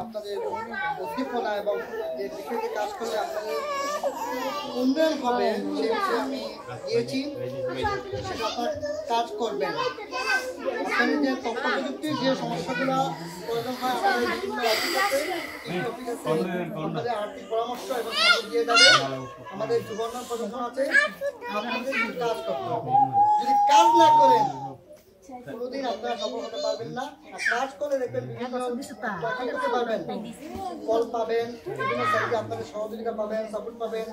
আপনাদের উদ্দীপনা এবং যে বিষয়টি কাজ করলে আপনাদের উন্নয়ন হবে সেই বিষয়ে আমি দিয়েছি, সেটা আপনার কাজ করবেন। আপনাদের যে তথ্য প্রযুক্তির যে সমস্যাগুলো প্রয়োজন হয় আমাদের বিভিন্ন অফিসে আপনাদের আর্থিক পরামর্শ এবং সাপোর্ট দিয়ে যাবে। আমাদের যুব উন্নয়ন প্রশাসন আছে, আপনাদের কাজ করতে হবে। যদি কাজ না করেন কোনোদিন আপনারা সফল হতে পারবেন না। আর কাজ করে দেখবেন বিভিন্ন করতে পারবেন, ফল পাবেন, বিভিন্ন সাইডে আপনাদের সহযোগিতা পাবেন, সাপোর্ট পাবেন।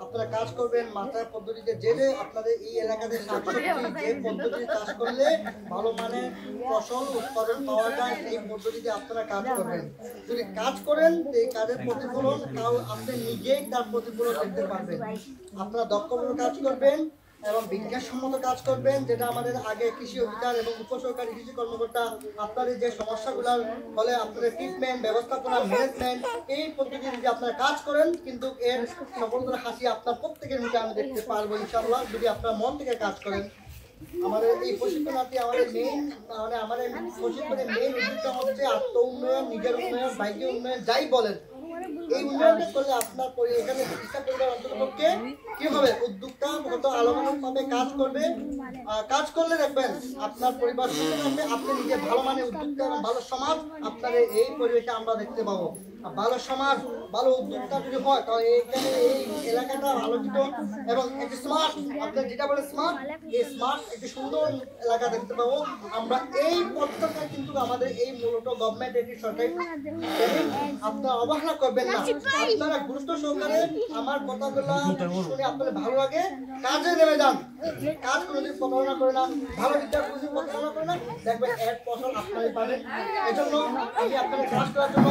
আপনারা কাজ করবেন মাথার পদ্ধতিতে, জেনে আপনাদের এই এলাকাতে শাকসবজি যে পদ্ধতিতে চাষ করলে ভালো মানের ফসল উৎপাদন পাওয়া যায় সেই পদ্ধতিতে আপনারা কাজ করবেন। যদি কাজ করেন এই কাজের প্রতিফলন আপনি নিজেই তার প্রতিফলন দেখতে পারবেন। আপনারা দক্ষভাবে কাজ করবেন এবং বিজ্ঞানসম্মত কাজ করবেন, যেটা আমাদের আগে কৃষি অফিসার এবং উপসহকারী কৃষি কর্মকর্তা আপনাদের যে সমস্যাগুলোর ফলে আপনাদের ট্রিটমেন্ট ব্যবস্থাপনা ম্যানেজমেন্ট এই পদ্ধতি যদি আপনারা কাজ করেন, কিন্তু এর সফলতার হাসি আপনার প্রত্যেকের মুখে আমি দেখতে পারবো ইনশাআল্লাহ, যদি আপনারা মন থেকে কাজ করেন। আমাদের এই প্রশিক্ষণার্থী আমাদের প্রশিক্ষণের মেইন উদ্দেশ্য হচ্ছে আত্ম উন্নয়ন, নিজের উন্নয়ন, বাইকের উন্নয়ন, যাই বলেন এই উন্নয়নটা করলে আপনার এখানে চিকিৎসা পরিবার অন্তর্পক্ষে কি হবে, উদ্যোক্তা কত আলোচনাভাবে কাজ করবে। কাজ করলে দেখবেন আপনার পরিবার সুস্থ থাকবে, আপনি নিজে ভালো মানে উদ্যোক্তা এবং ভালো সমাজ আপনার এই পরিবেশে আমরা দেখতে পাবো। ভালো সমাজ ভালো উদ্যোক্তা যদি হয় তাহলে এইখানে এই এলাকাটা আলোচিত এবং একটি স্মার্ট, আপনার যেটা বলে স্মার্ট, এই স্মার্ট একটি সুন্দর এলাকা দেখতে পাবো আমরা। এই পদ্ধতিটা কিন্তু আমাদের এই মূলত গভর্নমেন্ট একটি সরকারি, আপনারা অবহেলা করবেন না। আপনারা গুরুত্ব সহকারে আমার কথাগুলো শুনে আপনাদের ভালো লাগে কাজে নেমে যান। কাজ কোনোদিন প্রতারণা করে না, ভালো দিকটা কোনোদিন প্রতারণা করে না, দেখবেন এক ফসল আপনারাই পাবেন। এজন্য আমি আপনাদের কাজ করার জন্য